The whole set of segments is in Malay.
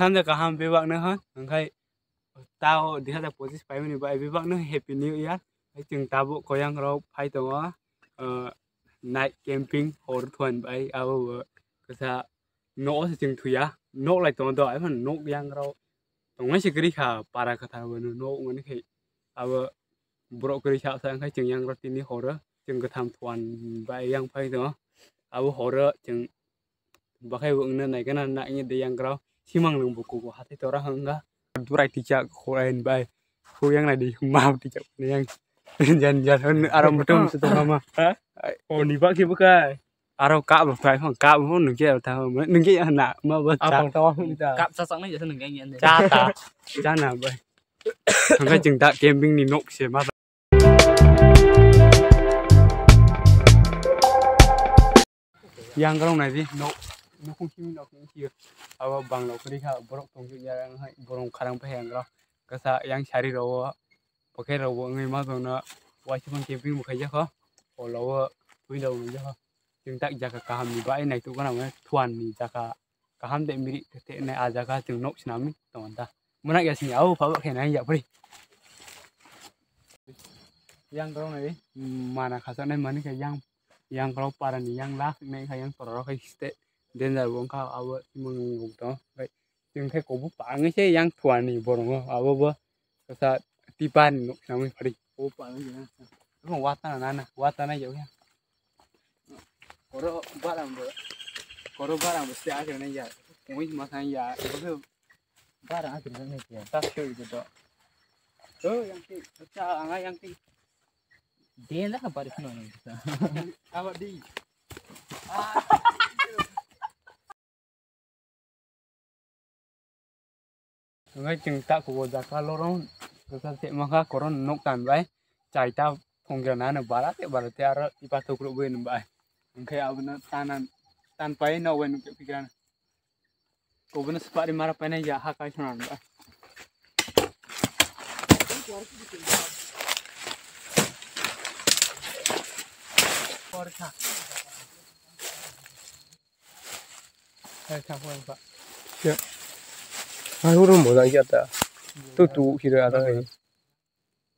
tham gia cả ham với bạn nữa hết cái tao đi hết positive phải mình vậy với bạn nữa happy new year cái chừng tao bộ có yang rau phải tao night camping hồi thuần vậy cái sao nỗ thì chừng thùy nỗ lại tao đợi mà nỗ yang rau tao ngay chỉ cái khá para cái thằng bên nỗ ngay cái bro cái sao sang cái chừng yang rau tin đi hồi đó chừng cái tham thuần vậy yang phải tao hồi đó chừng bakai vượng nên này cái này như đi yang rau xi măng lồng buku của hati tora hangga durai tidak koin bay ku yang này đi mau tidak yang jangan hơn aram betul setengah mah oh ni pak bukan aram kap phải không kap không đừng chơi thằng đừng chơi nạ mà bớt bằng to cặp sao sáng này giờ đừng nghe nhận cha ta cha nào vậy thằng cái chừng ta camping ni nộp xe mà yang cái này đi nộp nó không chịu nó cũng chịu bằng nó cái khác borok tung chịu nhà đang hay borok khang phải hàng đó cái sao yang cari rồi pakai rồi người mà rồi nó quay xuống camping một cái gì khó hoặc là cuối đầu gì khó chúng ta jaga kaham di bãi này tụi con nào thuần thì jaga kaham để miri thế này jaga chừng nốt nami teman ta mana ya sini au phải cái này vậy yang kalau này mana khasa này mana cái yang kalau para nih yang lak này cái yang toro cái step dan là buông cao au mengunggung đó vậy chừng cái cổ bút bảng ấy chứ yang thuần thì borong au bơ cái sao tipan nốt nami phải cổ bảng cái gì nè không watan nana watan này vậy Koro barang mesti ada nih ya. Mungkin masanya ya, itu barang ada nih ya. Tak sure gitu. Yang ti, angga yang ti. dia lah apa itu nih Apa di? Ngay chừng ta của giặc cá lorong, cái sẽ mang cá koron nốc tàn vậy. Chạy tao không giờ nào nó barat ya di patok ruben bay. Oke, abang tanpa ini awan pikiran. Kau benar sempat di marah panen ya hak aja nanda. Korka. Campur pak. Ya. Aku orang mau tanya ada. Tu kira ada ini.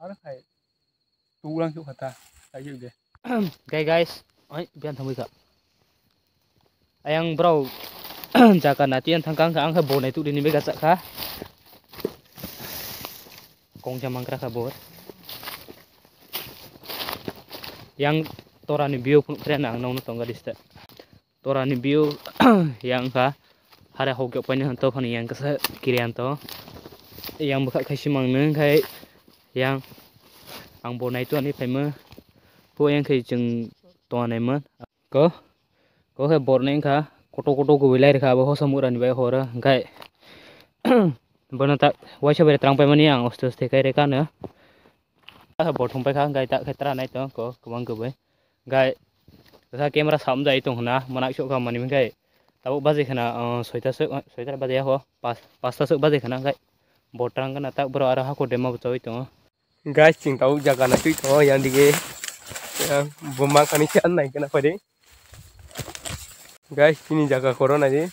Ada kayak. Tu ulang tu kata. Ayo deh. guys oi biar thamui ka ayang bro jaka natian thangkang ka ang ka bonai tu dini bega sak ka kong jamang kra ka bor yang torani bio pun kren ang nong tongga dista torani bio yang ka hara hogyo pani hanto phani yang ka kirian to yang buka khasimang neng khai yang ang bonai tu ani phaima po yang khai jeng to này mất có cái bột này cả koto của vilai cả bao nhiêu muran vậy hora cái bên ta quay trở về trang phải mani ang ostos thế cái kan nữa cái bột không phải khác cái ta cái tra này đó có bằng cái cái cái camera sắm dây tung na mana chỗ cái mani cái tao bazar khana soita bazar ho pasta sok bazar khana cái bột trang kan ta bro arah aku demo betul itu Guys, chừng tahu jaga nanti itu yang di Memakan ikan naik kenapa deh? Guys, ini jaga corona aja.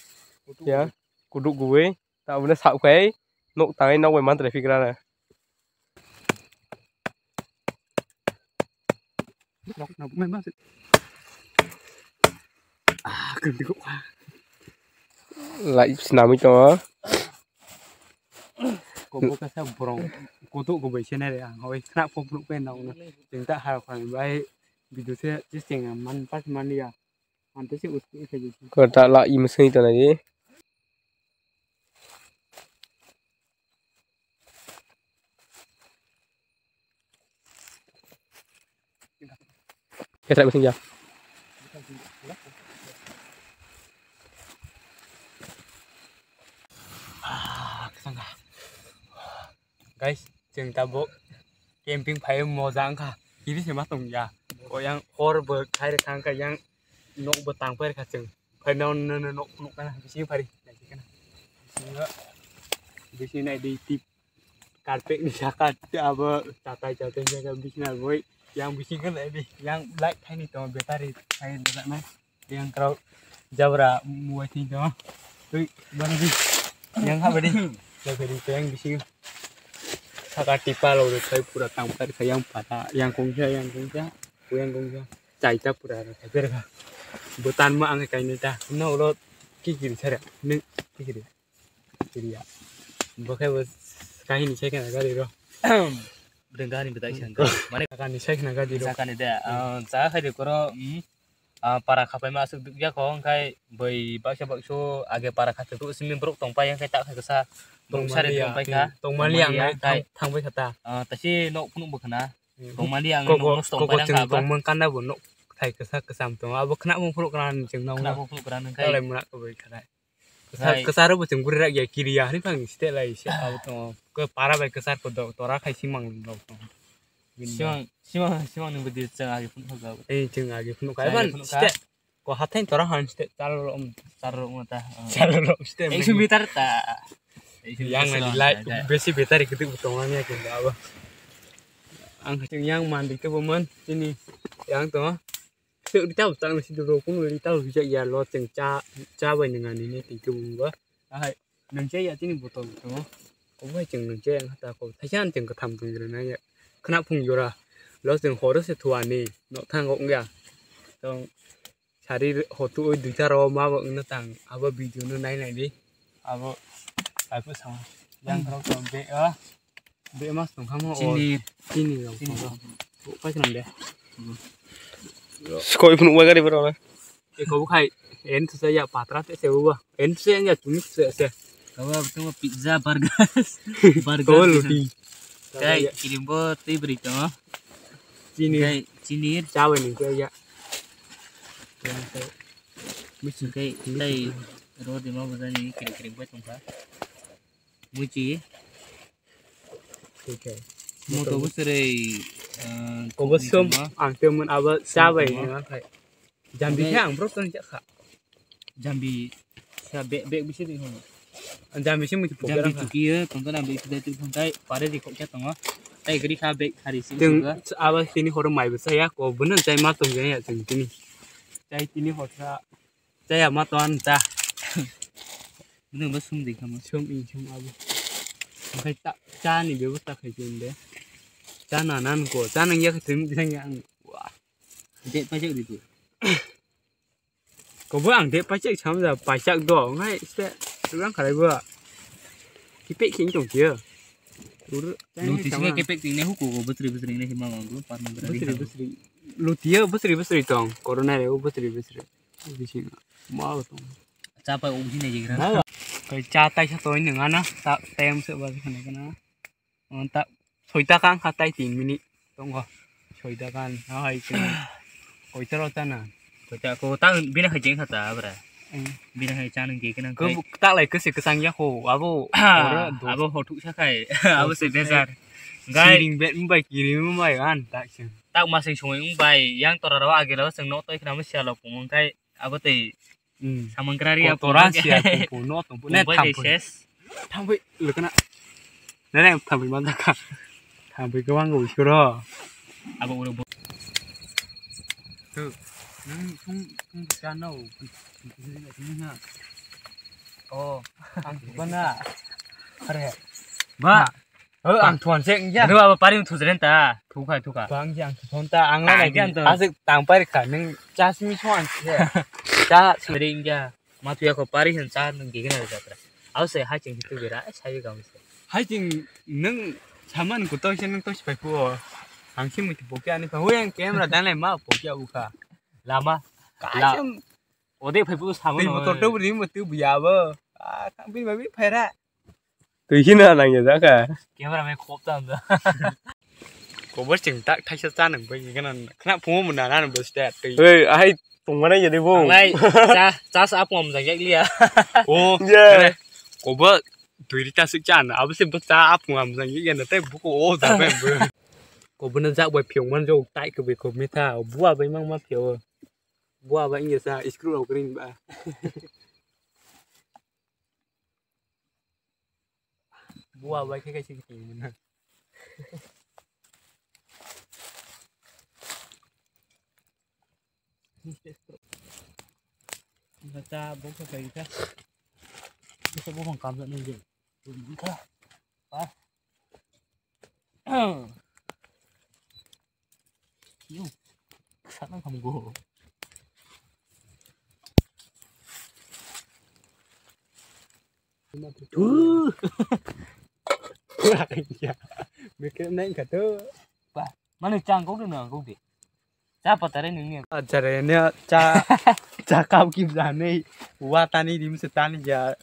Ya, kuduk gue. Tak bener sak kayak nuk tangan nak weman traffic rana. Nok memang. Ganti kok. Lại senam itu. Cô cái sao borong cô tụ của bảy trên này đấy hồi khá phong lúc bên nào nữa chúng ta hào khoảng vậy vì tôi sẽ chỉ xem man pas man đi man tới sẽ út cái gì Kau tak lah mesin itu aja. Kita mesin ya. Guys, chừng ta bộ camping phải mò giang cả, ini sih mah tung ya. Oh yang hor berkai rekang ka yang nok betang per ka chừng phải non nok kana bisi phải này sih kana. Bisi này đi tip karpet di jakat apa catai jaga bisi na boy yang bisi kan đi yang like thay ni to betari thay dekat na yang kalau jabra muai thi đó. Ui, bang đi. yang apa di lagi peng di sini sakatipa lo saya pura tampar yang pada yang kongja caita pura tapi kan butan mah angkat kain itu no lo kikir cara nih kikir ya bukan bos kain ini saya kan agak diro Dengar ni betul sih. Mana akan saya kan agak diro misalkan ada, saya hari koro para kapai masuk dia kong kai boy bakso age para kata tu semin brok tongpai yang kai tak kesa brok sare tongpai ka tong maliang kai thang bai kata tapi no pun bukan tong maliang kok no tongpai yang ceng apa tong mengkanda bu no thai kesam tong abo kena mung brok kan ceng nong kena pun beran kai lai munak ko bai kada kesar bu ceng gurak ya kiri ya ni pang site lai si abo tong ke para bai kesar ko tora kai simang lo tong simang nih berdiri cengah pun hoga ceng age pun kai ban site ko hatain tora han site taruh mata calo site yang sebentar tak yang nilai besi betar ikut potongannya gitu apa angkat yang mandi ke pemen sini yang tuh sự đi tao tăng là đồ cũng người đi tao bây giờ lo chừng cha về những ngày này thì chung quá hay đừng chơi vậy chứ bộ tàu đúng không cũng phải chừng đừng chơi ta có thấy chán chừng có thầm từng người này khá phùng vô ra lo chừng họ rất sẽ thua này nó thang cũng kìa xong cari họ tụi đi ra rồi mà bọn nó tăng abo video nó này đi abo phải bớt xong yang kalau còn bé mas tổng không họ sini rồi bộ phải làm đấy Skoi pun uang kali berapa? Kau bukai, tu saya patrat saya ubah, tu saya ni cumi saya. Kau betul pizza burger, Kau luti. Kayak kirim bot ti berita mah. Sini, sini cawe ni saya. Mesti kayak roh di mana betul ni kirim bot tumpah. Muci. Okay. Motor besar Kau bersum, angkat mun abad cawe ni macam. Jambi yang bro kan cakap. Jambi, saya beg bisa di mana? Jambi sih mesti Jambi cuki ya, tonton ambil sudah tu sampai pada di kok cakap mah. Tapi geri kah beg hari sini juga. Abad sini orang mai besar ya, kau benar saya matung je ya sini. Saya sini orang saya matuan dah. Benar bersum di kamu. Sum abad. Sampai tak cani dia tak kajian deh. Canan ko, canan ya ketemu yang wah. Dek pajak di tu. Kau buang dek pajak sama pajak doang, ngay setiap orang kalau buat kipik king dong dia. Lu tisnya kipik tinggal hukum, betul ini hima nganggu, parno berani. Betul. Lu dia betul dong, corona leo betul. Di sini mau dong. Capai uji nih jadi. Kayak catai satu ini ngana, tak tem sebab kena. Mantap. Soita kan katai 3 minit, tunggu. Soita kan, itu. Kau terus tanah. Kau tahu bina kerjaan kata apa? Bina kerjaan yang kena. Kau tak lagi kesangnya ho, abo hotu sakai, abo sebesar. Kiring bet mumbai kan, tak sih. Tak masih cuma mumbai, yang torawa agak lawas yang noto ikan masihalo pun kai, abo teh. Sama kerari apa? Toran sih aku pun noto pun. Net tampil, lu kena. Net tampil mana kan? Tampil ke wang gue sura. Abo udah. Tuh, không bisa nấu. Oh, ăn con à? Ada. Ba. Ăn thuần sẽ nhá. Itu apa paling tu serenta? Tuka. Bang yang thuần ta ăn nó này. Asik tampil khả năng cha simi thuần. Cha sering ya. Matu ya ko pari han cha nang gigana da tra. Au se ha ching itu bera sai ga mus. Hai ching nang chaman ko to chen nang to spai ko. Ang sim mi bo kya ni pa hoyang camera dan lai ma bo kya u kha. Lama. Ka chim Ode phai pu sama no. Motor tu beri mo tu biya ba. Thang bin ba bi phai ra. Từ khi nào làm vậy cả? Camera mai khop ta da. Ko bo ching tak thai cha nang ba ni kan khna phu mo na na bo stat. Ê, ai tụng vào đây giờ đi vô? Này, cha sa pom rằng lia. Oh, yeah. Ko bo tui ta su cha na, abo sim bo ta ap ngam rằng ni na te bu ko o da ba ba. Ko bo na za bo phiong man jo tai ko be ko mi tha, bua ba mang ma phio. Bua ba như sa screw au green ba. Bua ba cái chi ti mun. Baca buku kayak gitu. Bisa gua mengkam nih je. Buka. Apa? Yuk. Sana kamu gua. Iya. Mikir naik gak tuh. Mana cangkok tu nak kau di. Siapa tarik ni? Ajarannya cakap kimzane watani di mestani ya.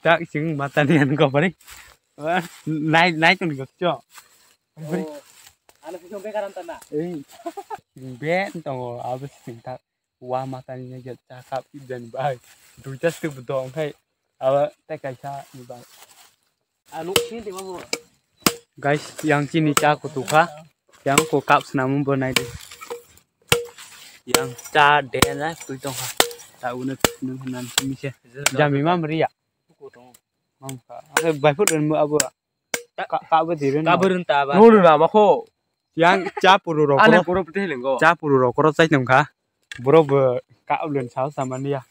Tak sing matani an kau beri. Naik tu ni kau cok. Beri. Anak si sampai karan tanah. Sing ben tong abis sing tak wa matani nya cakap kimzan baik. Tu just tu betul kai. Awak tak kaisa ni baik. Anu sini tengok bu. Guys, yang sini cak kutuka. Yang ko kap senam bernai di. Yang ca den lah tu tong ha. Tahu nak nan sini sih. Jam 5 meriah. Mangka. Ada baik dan apa? Kak berdiri. Kak berentah ba. Nulu nama ko. Yang ca puru rokok. Ane puro putih lengko. Ca puru rokok saya nem kah. Bro ber kak belum saus sama dia.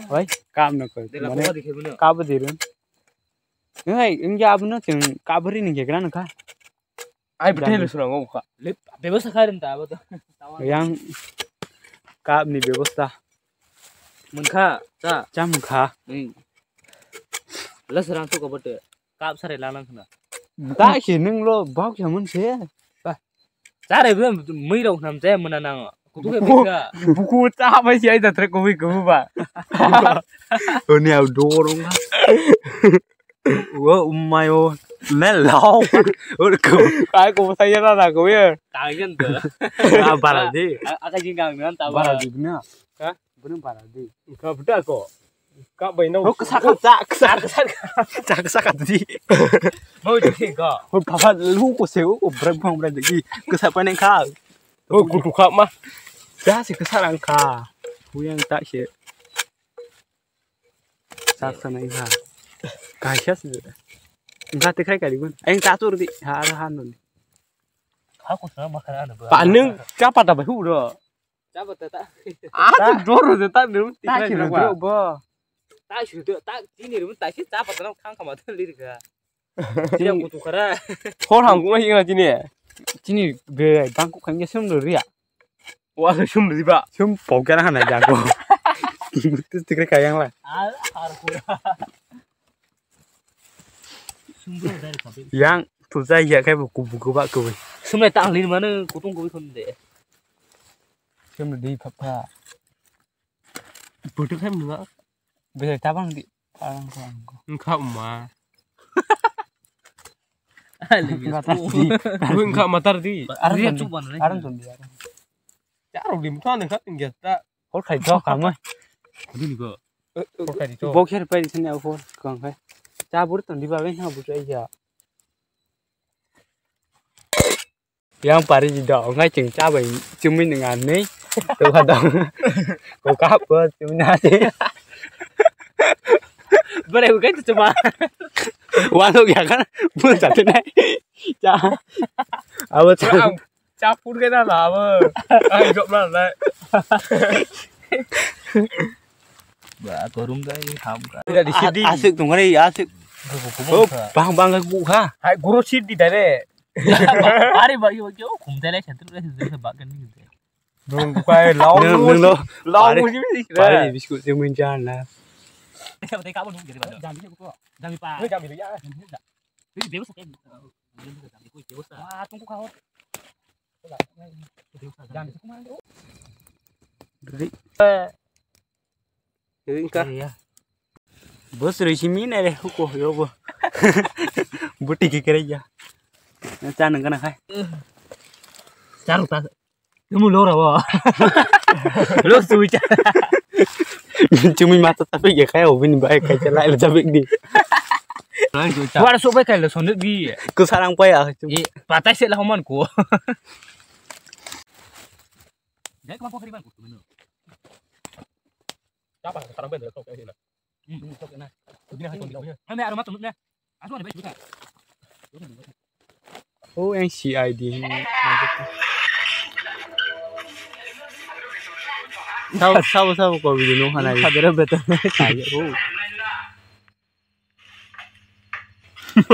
Oi, kak nak kau. Mana? Kak berdiri. Ngai, enggak apa nak ceng kak beri ni kira nak kah? Ai putih lu sudah ngomong kak. Lip, bebas sekarang tak apa tu. Yang kak ni bebas dah. Mengka, tak. Ca muka. Las serang tu kau betul. Kap sare lalang kena. Tak sih neng lo bau jamun sih. Sare belum mui dong nam saya menanang. Kutu ke bega. Buku tak apa sih ai tak terkopi kau pak. Oh ni aku dorong lah. Wah umayo melau. Urku. Aku saya nak aku ya. Tangan tu. Baradi. Akan jinggang dengan tak Baradi benar. Kah? Benar baradi. Kau betul ko. Kak bayi nau. Oh kesak tadi. Mau jadi kau. Oh papa lu ko sewa ko berang lagi. Kesak panen kau. Oh kudu kak mah. Dah sih kesak angka. Aku yang tak sih. Saksana ini. Kasih sih. Enggak terkait kali pun. Aing tak tur di arahan ni. Aku sama makanan apa? Paneng siapa tak bahu dah. Siapa tak? Ah tu doro tu tak dulu. Tak sih bro, bo. Tak sudah tak ini rumah tak sih siapa tak kang kamu tu lirik ke? Dia kutu kara. Kau hangku masih ingat sini. Sini be bangkok kan gesem dulu ya. Wah sum di pak. Sum poker kan aja jago. Terus terkait kayang lah. Harus. Sumber dari kafe. Yang tu saya ya kayak buku pak kau. Sumber tak lin mana kutung kau ikut deh. Sum di papa. Bodoh kan enggak. Bisa cabang di parang kau. Enggak mah. Enggak tadi. Gue enggak matar di. Dia coba nih. Arang tuh dia. Caro di mana kan enggak tak. Kau kayak jauh kamu. Ini juga. Kau kayak itu. Bokir pe di sini aku kau kayak. Cabur tuh di bawah ni aku aja. Yang pari di dong, ngai ceng cabai cumi dengan ni. Tuh kadang. Kau kapal cumi nasi. Boleh bukan itu cuma. Walau ya kan, pun satu naik. Apa cang? Capur cái đó là ai gặp nó lại. Bah, turun cái ham kan. Tidak di sini. Asik tuh ngeri, asik. Oh, bang ke buka. Hai guru sini dari. Hari bagi bagi oh, kumte lah centrum lah sudah sebagian ni gitu. Nung kai lau Nung lau sini. Pari biskut cumi jangan. Saya betul kamu nung jadi mana? Jangan begitu kok. Jangan pak. Gue jangan ya. Ini bebas kan? Bebas. Wah, tunggu kau. Jangan itu kemana? Dari. Ini kan. Iya. Bos resmi ni deh, hukum yo bo. Buti kira ya. Nanti nang kana kai. Caru tak. Kamu lora wah. Lo suci. Cumi mata tapi ya kayak ubin baik kayak celak le cabik di. Wah, sobek kayak le sondet bi. Ku sarang pa ya. Patah sih lah homan ku. Jadi kemana kau kiriman ku? Siapa sekarang bener kau kayak gini. Begini hai kau. Mana aroma tuntutnya? Asal ada baik juga. Oh, yang CID ini. Tahu kau video nu hana. Sadar betul. Saya. Oh.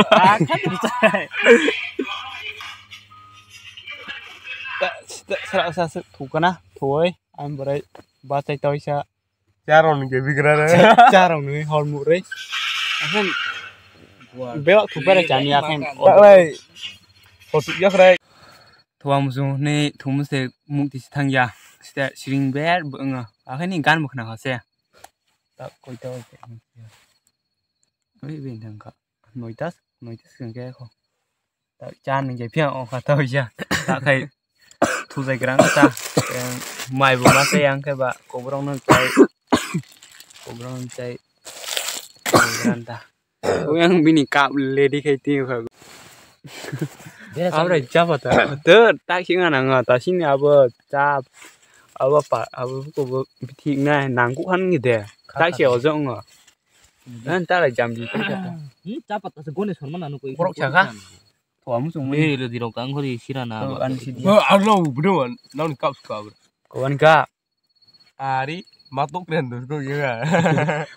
Kan bisa. Serah sa thủ cái na thôi anh bữa đây ba tay tôi sa Charon ke bigra re. cha rồng người hòn mũ đấy anh béo thủ bé là chả nhạc anh Tak lai. Foto yak re. thủ am dùng này thủ mình sẽ mục tiêu thằng ya sẽ sinh bé bưng à cái này gan một nào sẽ ta coi tôi cái bên thằng cả nói tắt gần cái không ta chan những cái phim ông cả tôi chưa ta thấy thu dây cái ta mày vừa mà say ăn cái bà cô bông nó chạy cái ta cô yang bini cặp lady cái tiêu phải áo này chắp vào tớ ta chỉ là nàng ta xin áo bờ chắp áo bờ pa áo bờ cô thị này nàng cũng hắn như thế ta chỉ ở rộng à nên ta lại làm gì Dapat segon es mana anu ko. Borok jaga. Tuamu cuma Ini lo di rokang ko di sirana. an si dia. Alo bro, naon kau suka bro. Kawan ka. Ari matok dan tu kau ya.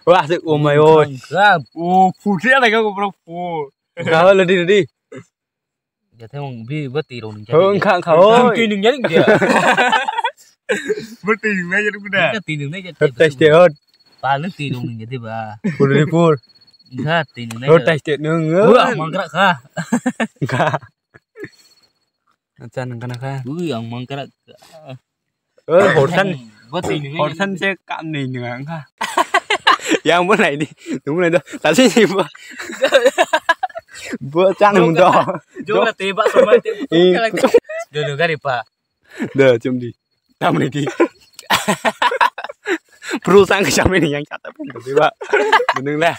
Wah, sik omai oi. Gap. Oh, putih ada kau bro. Oh. Kau ledi. Ya thấy mong bi bớt tì đồ mình Hơn khang khao. Tì đừng nhớ đừng kìa. Bớt tì đừng ngay cho đúng Cái tì đừng đấy Hết tay stick hơn. Ba nước tì đồ mình jadi ba. Pur. Enggak, tì đừng đấy. Hết tay stick nương. Wah, mangkrak ka. Ka. Chan kana ka. Ông mangkrak. Hột thân. Bớt tì đừng Hột thân sẽ cạm nỉ nữa ka. Yang bữa này đi. Đúng rồi đó. Ta xin gì bữa. Bữa trăng mùng đỏ. Jo là tì bạ số mấy tì. Được cái đi pa. Dah, jom di. Tam ni di. Perusahaan kami ni yang catat pun tiba. Benar lah.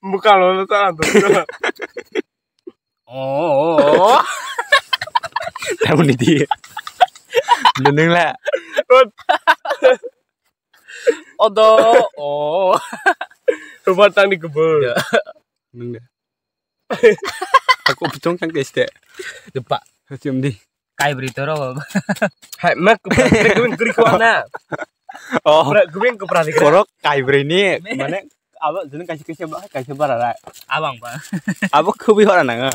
Bukan lo salah tu. Oh. Tam ni di. Benar lah. Odo. Oh. Rumah tang di kebun. Benar. Aku betul kan guys dek. Depak. Jom di. Kai berita ro. Hai mak kebun kiri kuana. Oh. Kebun keperhati. Korok kai berani. Mana? Abang jangan kasih barang lah. Abang pa. Abang kubi orang nanga.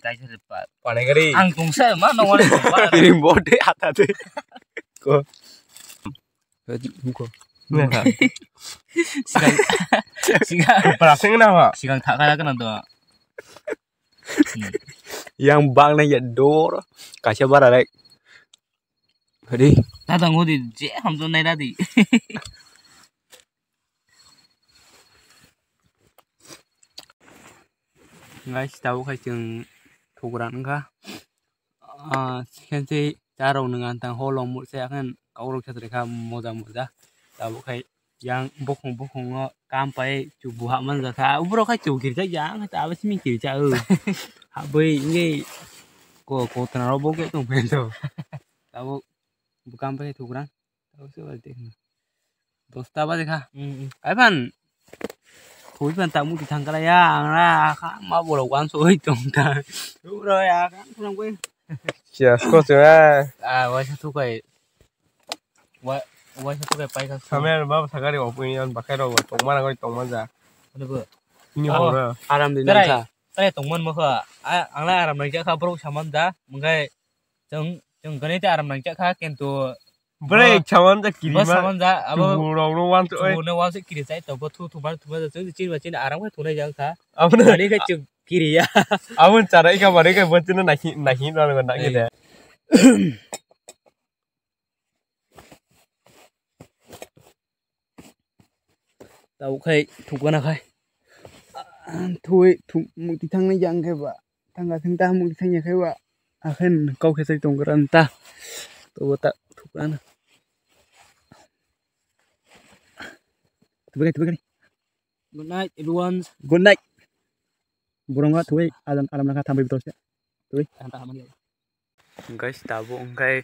Kai depak. Panai kari. Angkung saya mana wala depak. Kirim bode atas deh. Ko. Ko. Sigang Keperhati kenapa? sigang tak kaya kan tuh. Yang bang này nhận đố đó cả xe bắt đấy phải đi Ta thằng ngô thì dễ không cho này ra thì. ngay tahu khai chừng thuộc rắn ka khen si caro dengan tang holong một xe kan kau rok chặt ka moza tahu khai yang bokong kampai chu buha man za tha ubro khai chu kiri yang ta ba simi kiri cha ha bơi nghe ko tana ro boke tung pen to tahu bukan pai thuộc rắn tahu sih berarti dosta ba dekha ai pan Thôi bạn tạo một cái thằng cái ya ra mà bộ đầu quán số trồng ta đúng rồi à không quên Siapa kau cuma? Wah satu kayak wah satu kayak pai kan. Kami bawa sagari opinion pakai ro tong mana tong mana. Ada bu. Ini orang. Aram di nangka Tadi tongman mah ang la aram nang ka bro saman da mengkai jeng gane te aram nang ka kento Break cawan tak kiri bas mah. saman da aba Orang wan tu. tu ne wan se kiri sai to tu bar tu bar tu cin bacin aram ka tu ne jang tha. Apa Ani ka cuk kiri ya. Amun cara ikan mereka bencana nahi orang nak gitu. tàu khai thuộc cái nào khai thôi thuộc một cái thằng này dạng cái vợ thằng ta một cái thằng nhà khai vợ khen câu khai xây trồng cái ta tôi ta thuộc cái nào Tuh begini. Good night everyone. Good night. Burung nggak tuh, alam nak tambah betul sih. Tuh. Tantang aman ya. Guys, tahu engkai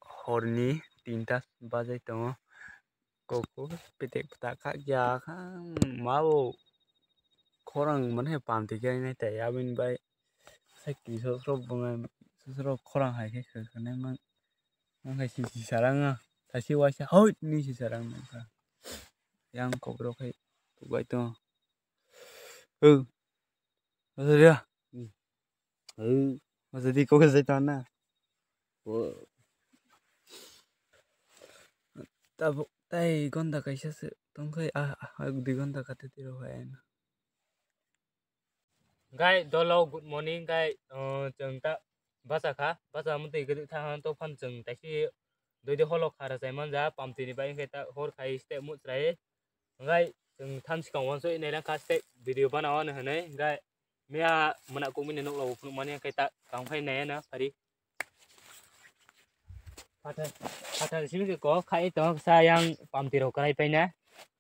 horni tintas bazai tuh. Koko petek petaka ya kan mau korang mana pam tiga ini teh ya bin bay sakit sosro bunga sosro korang hai ke karena emang kayak si sarang ah tadi wajah oh ini si sarang yang kobro kayak tuh itu Rồi đi. Mà giờ đi có cái giấy toán nào? Tay con ta cái sự tông cái đi con ta cái thế rồi vậy. Guys, hello, good morning guys. Chừng ta bahasa kah? Bahasa mesti kita tahan tu pan chừng tại khi đôi đôi holok khá là dài man giá pam tini bay kita hor khai step mut trai. Guys, chừng tham si kawan so ini lang khá step video ban awan hả này. Guys, mía mana cũng mình nộp lâu phụ mania kita kang phai này na pari. Patah sini ke ko khai to sayang pam tiro khai pai na.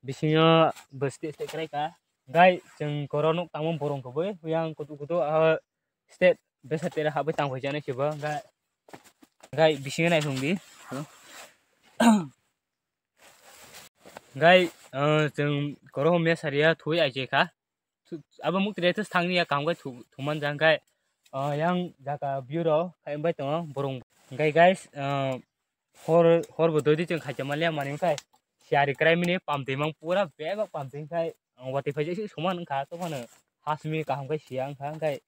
Bisingnya besti step khai ka. Guys, chừng koronok tamam borong ko boy yang kutu state besa tera habai tang phai jana chiba guys bisingnya nai thong di guys chừng korom me saria thui ai je kha aba muk tre thang ni kam ga thuman jang guys yang jaka bureau khai bai tong borong guys hor bo dodi chừng khai chamalya mani kai siari krai mini pamte mang pura beba pamte kai wati phai je suman kha to phana hasmi ka ham kai siang kha kai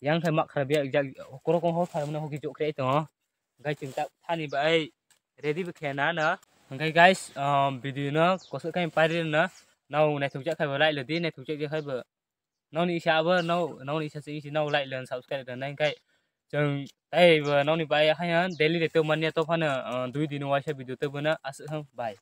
yang khai mak khai bia jak korokong ho khai mana ho ki jok kre to guys chừng ta thani bai ready be khena na guys video na ko sa kai pari na nau nai thuk jak khai ba lại le di nai thuk jak khai ba nau ni sa ba nau ni sa si nau lại len subscribe dan nai kai chừng tai ba nau ni bai hai daily de to mania to phana 2 din wa sa video to bana as bye